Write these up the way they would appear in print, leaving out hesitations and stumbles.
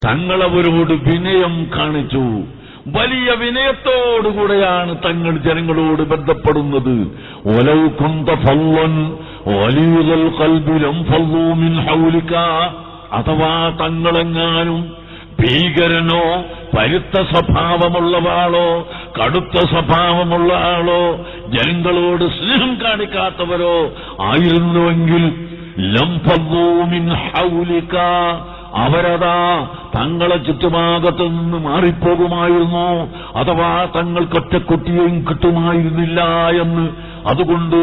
തങ്ങളവരോട് വിനയം കാണിച്ചു. വലിയ വിനയത്തോടുകൂടെയാണ് തങ്ങൾ ജനങ്ങളോട് ബന്ധപ്പെടുന്നത്. വലൗ കുന്ത ഫള്ളൻ ഗലീദൽ ഖൽബി ലംഫളൂ മിൻ ഹൗലിക. അഥവാ തങ്ങളെങ്ങാനും ഭീകരനോ പരുത്ത സ്വഭാവമുള്ള ആളോ കടുത്ത സ്വഭാവമുള്ള ആളോ ജനങ്ങളോട് സ്നേഹം കാണിക്കാത്തവരോ ആയിരുന്നുവെങ്കിൽ ലംഫളൂ മിൻ ഹൗലിക, അവരതാ തങ്ങളെ ചുറ്റുഭാഗത്തു നിന്ന് മാറിപ്പോകുമായിരുന്നു. അഥവാ തങ്ങൾക്കൊറ്റക്കുട്ടിയും കിട്ടുമായിരുന്നില്ല എന്ന്. അതുകൊണ്ട്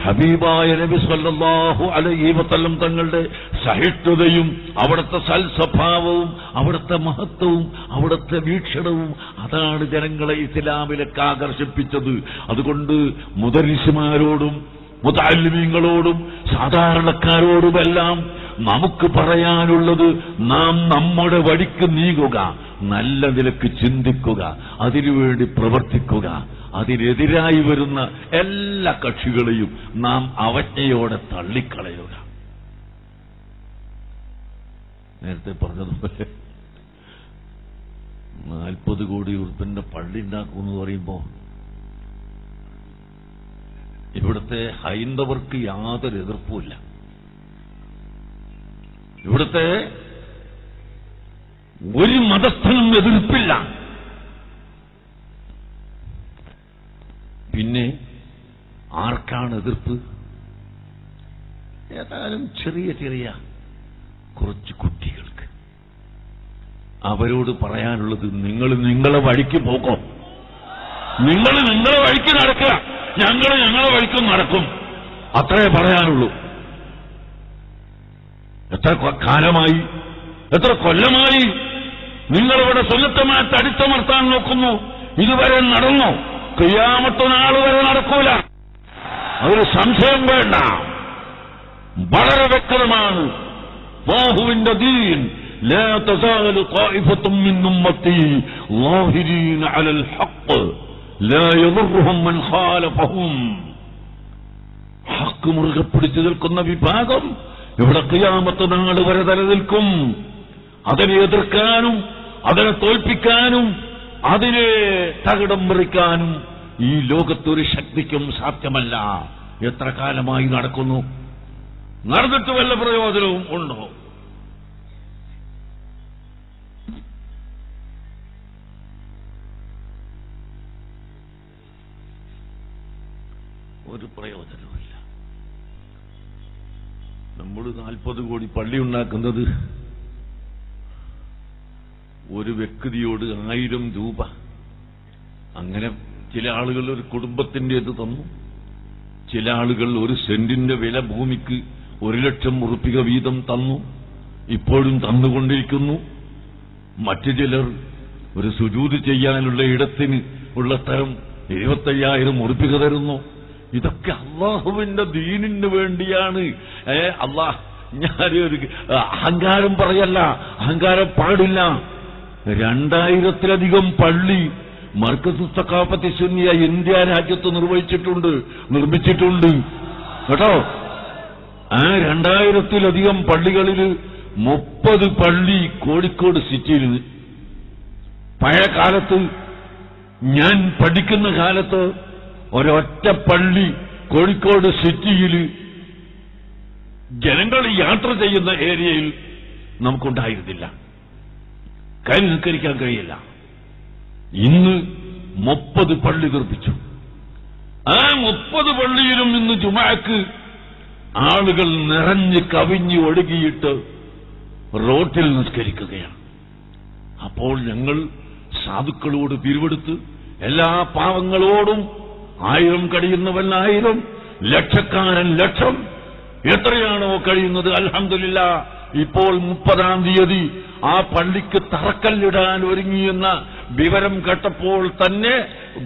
ഹബീബായ നബി സല്ലല്ലാഹു അലൈഹി വസല്ലം തങ്ങളുടെ സഹിഷ്ണുതയും അവിടുത്തെ സൽസ്വഭാവവും അവിടുത്തെ മഹത്വവും അവിടുത്തെ വീക്ഷണവും അതാണ് ജനങ്ങളെ ഇസ്ലാമിലേക്ക് ആകർഷിപ്പിച്ചത്. അതുകൊണ്ട് മുദരിസുമാരോടും മുതഅല്ലിമീങ്ങളോടും സാധാരണക്കാരോടുമെല്ലാം നമുക്ക് പറയാനുള്ളത്, നാം നമ്മുടെ വഴിക്ക് നീങ്ങുക, നല്ല നിലക്ക് ചിന്തിക്കുക, അതിനുവേണ്ടി പ്രവർത്തിക്കുക. അതിനെതിരായി വരുന്ന എല്ലാ കക്ഷികളെയും നാം അവജ്ഞയോടെ തള്ളിക്കളയുക. നേരത്തെ പറഞ്ഞതുപോലെ 40 കോടി ഉറുപ്പിന്റെ പള്ളി ഉണ്ടാക്കുമെന്ന് പറയുമ്പോൾ ഇവിടുത്തെ ഹൈന്ദവർക്ക് യാതൊരു എതിർപ്പുമില്ല. ഇവിടുത്തെ ഒരു മതസ്ഥനും എതിർപ്പില്ല. പിന്നെ ആർക്കാണ് എതിർപ്പ്? ഏതായാലും ചെറിയ ചെറിയ കുറച്ച് കുട്ടികൾക്ക്. അവരോട് പറയാനുള്ളത്, നിങ്ങൾ നിങ്ങളെ വഴിക്ക് പോകോ, നിങ്ങൾ നിങ്ങളെ വഴിക്ക് നടക്കുക, ഞങ്ങൾ ഞങ്ങളെ വഴിക്കും നടക്കും, അത്രേ പറയാനുള്ളൂ. എത്ര കാലമായി, എത്ര കൊല്ലമായി നിങ്ങളിവിടെ സുന്നത്തമായിട്ട് അടിച്ചമർത്താൻ നോക്കുന്നു? ഇതുവരെ നടന്നോ? ഖിയാമത്ത് നാൾ വരെ നടക്കൂല, അതൊരു സംശയം വേണ്ട. വളരെ വ്യക്തമാണ്. അല്ലാഹുവിന്റെ ദീൻ ലാ തസാലു ത്വായിഫത്തും മിൻ ഉമ്മത്തി ളാഹിരീന അലൽ ഹഖ് ലാ യദുർറുഹും മൻ ഖാലഫഹും. ഹഖ് മുറുകെ പിടിച്ചു നിൽക്കുന്ന വിഭാഗം ഇവിടെ ഖിയാമത്ത് നാൾ വരെ നിലനിൽക്കും. അതിനെ എതിർക്കാനും അതിനെ തോൽപ്പിക്കാനും അതിനെ തകിടം മറിക്കാനും ഈ ലോകത്തൊരു ശക്തിക്കും സാധ്യമല്ല. എത്ര കാലമായി നടക്കുന്നു? നടന്നിട്ട് വല്ല പ്രയോജനവും ഉണ്ടോ? ഒരു പ്രയോജനവുമില്ല. നമ്മൾ 40 കോടി പള്ളി ഉണ്ടാക്കുന്നത് ഒരു വ്യക്തിയോട് 1000 രൂപ, അങ്ങനെ ചില ആളുകൾ ഒരു കുടുംബത്തിൻ്റെത് തന്നു, ചില ആളുകൾ ഒരു സെന്റിന്റെ വില ഭൂമിക്ക് 1,00,000 ഉറുപ്പിക വീതം തന്നു, ഇപ്പോഴും തന്നുകൊണ്ടിരിക്കുന്നു. മറ്റു ചിലർ ഒരു സുജൂദ് ചെയ്യാനുള്ള ഇടത്തിന് ഉള്ള സ്ഥലം 25,000 ഉറുപ്പിക തരുന്നു. ഇതൊക്കെ അള്ളാഹുവിന്റെ ദീനിന് വേണ്ടിയാണ്. അള്ളാഹ്, ഞാനൊരു അഹങ്കാരം പറയല്ല, അഹങ്കാരം പാടില്ല. 2000-ത്തിലധികം പള്ളി മർക്കസ് സഖാഫത്തി സുന്നിയ ഇന്ത്യ രാജ്യത്ത് നിർമ്മിച്ചിട്ടുണ്ട് കേട്ടോ. ആ 2000-ത്തിലധികം പള്ളികളിൽ 30 പള്ളി കോഴിക്കോട് സിറ്റിയിൽ. പഴയ കാലത്ത്, ഞാൻ പഠിക്കുന്ന കാലത്ത്, ഒരൊറ്റ പള്ളി കോഴിക്കോട് സിറ്റിയിൽ ജനങ്ങൾ യാത്ര ചെയ്യുന്ന ഏരിയയിൽ നമുക്കുണ്ടായിരുന്നില്ല. കാര്യം നിസ്കരിക്കാൻ കഴിയില്ല. ഇന്ന് 30 പള്ളി നിർമ്മിച്ചു. ആ 30 പള്ളിയിലും ഇന്ന് ജുമാക്ക് ആളുകൾ നിറഞ്ഞ് കവിഞ്ഞ് ഒഴുകിയിട്ട് റോട്ടിൽ നിസ്കരിക്കുകയാണ്. അപ്പോൾ ഞങ്ങൾ സാധുക്കളോട് പിരിവെടുത്ത് എല്ലാ പാവങ്ങളോടും 1000 കഴിയുന്നവൻ 1000, ലക്ഷക്കാരൻ 1,00,000, എത്രയാണോ കഴിയുന്നത്. അൽഹംദുലില്ലാഹ്, ഇപ്പോൾ 30-ാം തീയതി ആ പള്ളിക്ക് തറക്കല്ലിടാൻ ഒരുങ്ങിയെന്ന വിവരം കേട്ടപ്പോൾ തന്നെ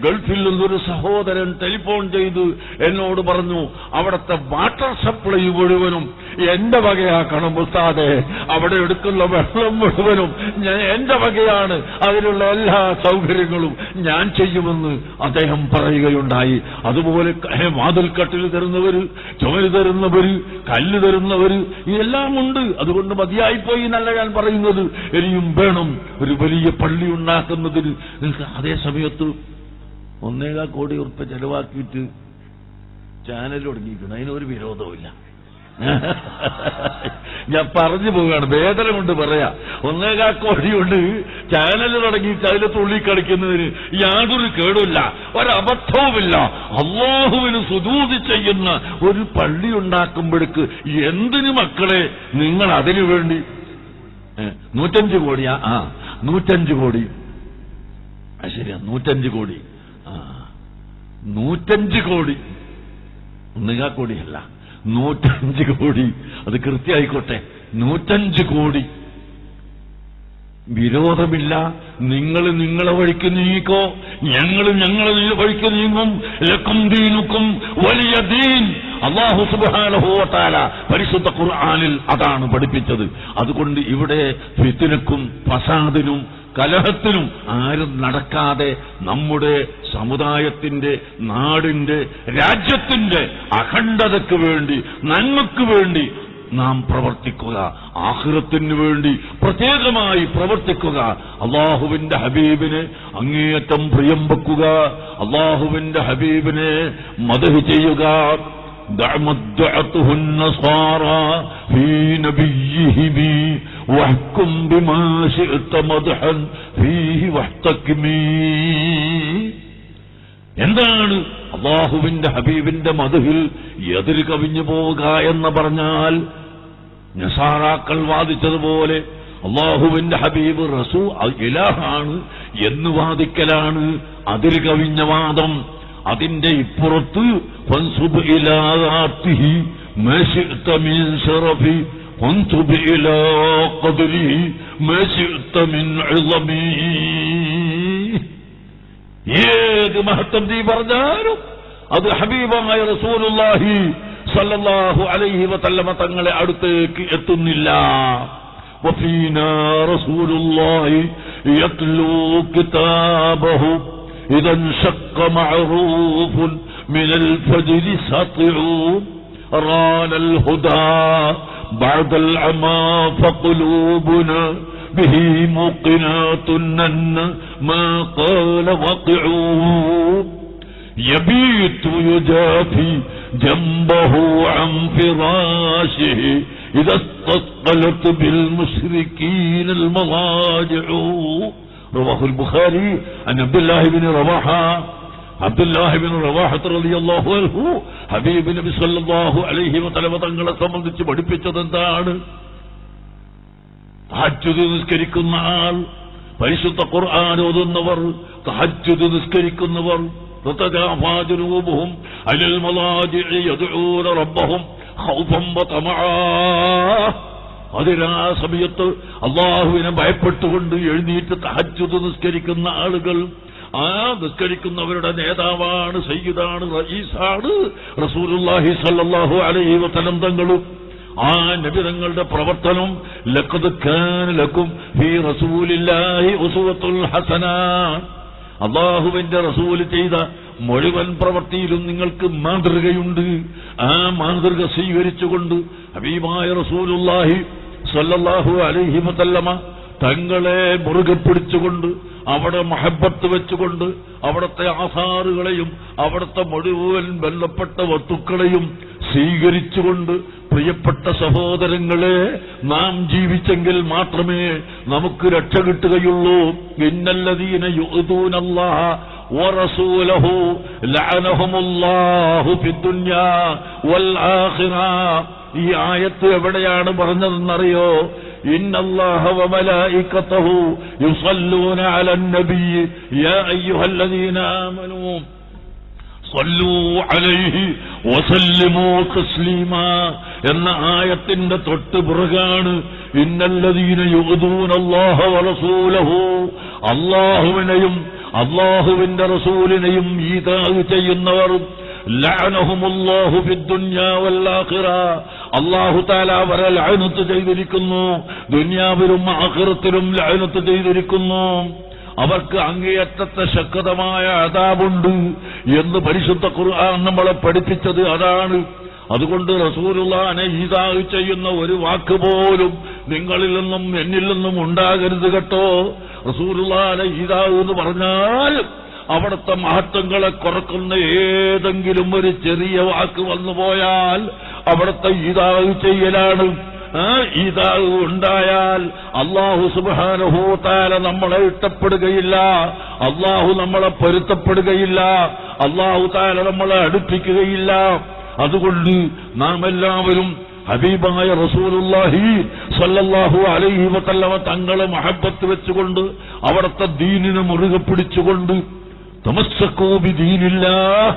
ഗൾഫിൽ നിന്നൊരു സഹോദരൻ ടെലിഫോൺ ചെയ്ത് എന്നോട് പറഞ്ഞു, അവിടുത്തെ വാട്ടർ സപ്ലൈ മുഴുവനും എന്റെ വകയാക്കണം ഉസ്താദേ, അവിടെ എടുക്കുന്ന വെള്ളം മുഴുവനും എന്റെ വകയാണ്, അതിനുള്ള എല്ലാ സൗകര്യങ്ങളും ഞാൻ ചെയ്യുമെന്ന് അദ്ദേഹം പറയുകയുണ്ടായി. അതുപോലെ വാതിൽക്കട്ടിൽ തരുന്നവര്, ചുമര് തരുന്നവര്, കല്ല് തരുന്നവര്, ഇതെല്ലാം ഉണ്ട്. അതുകൊണ്ട് മതിയായിപ്പോയി എന്നല്ല ഞാൻ പറയുന്നത്, ഇനിയും വേണം ഒരു വലിയ പള്ളി ഉണ്ടാക്കുന്നതിന്. അതേ സമയത്ത് 1.25 കോടി ഉറുപ്പിക ചെലവാക്കിയിട്ട് ചാനൽ തുടങ്ങിയിരിക്കണം, അതിനൊരു വിരോധവുമില്ല. ഞാൻ പറഞ്ഞു പോവുകയാണ്, വേദന കൊണ്ട് പറയാ. 1.25 കോടി കൊണ്ട് ചാനൽ തുടങ്ങിയിട്ട് അതിൽ തുള്ളിക്കളിക്കുന്നതിന് യാതൊരു കേടുമില്ല, ഒരബദ്ധവുമില്ല. അല്ലാഹുവിന് സുജൂദ് ചെയ്യുന്ന ഒരു പള്ളി ഉണ്ടാക്കുമ്പോഴേക്ക് എന്തിന് മക്കളെ നിങ്ങൾ അതിനു വേണ്ടി 105 കോടിയാ? 105 കോടി, ശരിയാ, 105 കോടി. 105 കോടി, 1.25 കോടിയല്ല, 105 കോടി. അത് കൃത്യമായിക്കോട്ടെ, 105 കോടി. വിരോധമില്ല. നിങ്ങൾ നിങ്ങളെ വഴിക്ക് നീക്കോ, ഞങ്ങൾ ഞങ്ങളെ വഴിക്ക് നീങ്ങും. ലക്കും ദീനുക്കും വലിയ ദീൻ. അല്ലാഹു സുബ്ഹാനഹു വ തആല പരിശുദ്ധ ഖുർആനിൽ അതാണ് പഠിപ്പിച്ചത്. അതുകൊണ്ട് ഇവിടെ ഫിത്നക്കും ഫസാദിനും കലഹത്തിനും ആരും നടക്കാതെ നമ്മുടെ സമുദായത്തിന്റെ, നാടിന്റെ, രാജ്യത്തിന്റെ അഖണ്ഡതയ്ക്ക് വേണ്ടി, നന്മയ്ക്ക് വേണ്ടി നാം പ്രവർത്തിക്കുക. ആഖിറത്തിന് വേണ്ടി പ്രത്യേകമായി പ്രവർത്തിക്കുക. അല്ലാഹുവിന്റെ ഹബീബിനെ അങ്ങേയറ്റം പ്രിയം വെക്കുക. അല്ലാഹുവിന്റെ ഹബീബിനെ മദ്ഹ് ചെയ്യുക. دعته النصارى في نبيهم واحكم بما شئت مدحا فيه واحتكمي. എന്താണ് അല്ലാഹുവിന്റെ ഹബീബിന്റെ മദ്ഹിൽ എതിര് കവിഞ്ഞു പോവുക എന്ന് പറഞ്ഞാൽ, നസാറാക്കൾ വാദിച്ചതുപോലെ അല്ലാഹുവിന്റെ ഹബീബ് റസൂൽ ഇലാഹാണ് എന്ന് വാദിക്കലാണ് അതിര് കവിഞ്ഞ വാദം. അതിന്റെ ഇപ്പുറത്ത് ഫൻസുബ് ഇലാ ദാത്തിഹി മാ ശിഅത മിൻ ശറഫി ഫൻസുബ് ഇലാ ഖദ്രിഹി മാ ശിഅത മിൻ ഇളമി. ഏത് മഹത്വം നീ പറഞ്ഞാലും അത് ഹബീബായ റസൂലുള്ളാഹി സ്വല്ലല്ലാഹു അലൈഹി വസല്ലമ തങ്ങളെ അടുത്തേക്ക് എത്തുന്നില്ല. വഫീനാ റസൂലുള്ളാഹി യത്ലൂ കിതാബഹു إذا انشق معروف من الفجر سطع ران الهدى بعد العمى فقلوبنا به موقنات أن ما قال وقع يبيت يجافي جنبه عن فراشه إذا استثقلت بالمشركين المضاجع. رواه البخاري عن عبد الله بن رواحة. عبد الله بن رواحة رضي الله عنه ഹബീബ് നബി സല്ലല്ലാഹു അലൈഹി വസല്ലം തങ്ങളെ സംബന്ധിച്ച് പഠിപ്പിച്ചത് എന്താണ്? തഹജ്ജുദ് നിസ്കരിക്കുന്ന ആൾ, പരിശുദ്ധ ഖുർആൻ ഓതുന്നവർ, തഹജ്ജുദ് നിസ്കരിക്കുന്നവർ, തതജാഫാ ജുനൂബുഹും അലൽ മലാജിഇ യദ്ഊന റബ്ബഹും ഖൗഫൻ വതമആ. അതിനാ സമയത്ത് അല്ലാഹുവിനെ ഭയപ്പെട്ടുകൊണ്ട് എഴുന്നേറ്റ് തഹജ്ജുദ് നിസ്കരിക്കുന്ന ആളുകൾ, ആ നിസ്കരിക്കുന്നവരുടെ നേതാവാണ്, സയ്യിദാണ്, റഈസാണ് റസൂലുള്ളാഹി സ്വല്ലല്ലാഹു അലൈഹി വസല്ലം തങ്ങളും. ആ നബി തങ്ങളുടെ പ്രവർത്തനം ലഖദ് കാന ലക്കും ഫീ റസൂലില്ലാഹി ഉസ്വത്തുൽ ഹസന. അല്ലാഹുവിന്റെ റസൂൽ ചെയ്ത മുഴുവൻ പ്രവൃത്തിയിലും നിങ്ങൾക്ക് മാതൃകയുണ്ട്. ആ മാതൃക സ്വീകരിച്ചുകൊണ്ട് ഹബീബായ റസൂലുള്ളാഹി സ്വല്ലല്ലാഹു അലൈഹി വസല്ലമ തങ്ങളെ മുറുകെ പിടിച്ചുകൊണ്ട്, അവിടെ മഹബത്ത് വെച്ചുകൊണ്ട്, അവിടുത്തെ ആസാറുകളെയും അവിടുത്തെ മുഴുവൻ ബന്ധപ്പെട്ട വസ്തുക്കളെയും സ്വീകരിച്ചുകൊണ്ട്, പ്രിയപ്പെട്ട സഹോദരങ്ങളെ, നാം ജീവിച്ചെങ്കിൽ മാത്രമേ നമുക്ക് രക്ഷ കിട്ടുകയുള്ളൂ. ഇന്നല്ലദീന യുഅ്ദൂനല്ലാഹ വറസൂലഹു ലഅനഹുമുല്ലാഹു ഫിദ്ദുനിയാ വൽ ആഖിറ. ഈ ആയത്ത് എവിടെയാണ് പറഞ്ഞതെന്നറിയോ? ഇന്നല്ലാഹ വമലായികതഹു യുസല്ലൂന അലൻ നബിയ്യി യാ അയ്യുഹല്ലദീന ആമനൂ സല്ലൂ അലൈഹി വസല്ലിമൂ തസ്ലീമാ എന്ന ആയത്തിന്റെ തൊട്ട് പുറകാണ് ഇന്നല്ലദീന യുഅ്ദൂനല്ലാഹ വറസൂലഹു. അല്ലാഹുവിനെയും അല്ലാഹുവിന്റെ റസൂലിനെയും ഈദാഅ് ചെയ്യുന്നവർ ലഅനഹുമുല്ലാഹു ഫിദ്ദുനിയാ വൽ ആഖിറ, അല്ലാഹു തആല അവരെ ലഅനത്ത് ചെയ്തിരിക്കുന്നു, ദുനിയാവിലും ആഖിറത്തിലും ലഅനത്ത് ചെയ്തിരിക്കുന്നു. അവർക്ക് അങ്ങേയറ്റത്തെ ശക്തമായ അദാബുണ്ട് എന്ന് പരിശുദ്ധ ഖുർആൻ നമ്മളെ പഠിപ്പിച്ചത് അതാണ്. അതുകൊണ്ട് റസൂലുള്ളാഹിനെ ഈദാഅ് ചെയ്യുന്ന ഒരു വാക്ക് പോലും നിങ്ങളിൽ നിന്നും എന്നിൽ നിന്നും ഉണ്ടാകരുത് കേട്ടോ. റസൂലുള്ളാഹിനെ ഈദാഅ് എന്ന് പറഞ്ഞാൽ അവിടുത്തെ മഹത്വങ്ങളെ കുറക്കുന്ന ഏതെങ്കിലും ഒരു ചെറിയ വാക്ക് വന്നുപോയാൽ അവിടുത്തെ ഈദാഅ് ചെയ്യലാണ്. ഈദാഅ് ഉണ്ടായാൽ അല്ലാഹു സുബ്ഹാനഹു വ തആല നമ്മളെ ഇഷ്ടപ്പെടുകയില്ല, അല്ലാഹു നമ്മളെ പൊരുത്തപ്പെടുകയില്ല, അല്ലാഹു തആല നമ്മളെ അടുപ്പിക്കുകയില്ല. അതുകൊണ്ട് നാം എല്ലാവരും ഹബീബായ റസൂലുള്ളാഹി സ്വല്ലല്ലാഹു അലൈഹി വസല്ലമ തങ്ങളെ മഹബ്ബത്ത് വെച്ചുകൊണ്ട് അവിടുത്തെ ദീനിനെ മുറുകെ പിടിച്ചുകൊണ്ട് തമസ്സകൂ ബിദീനില്ലാഹ്,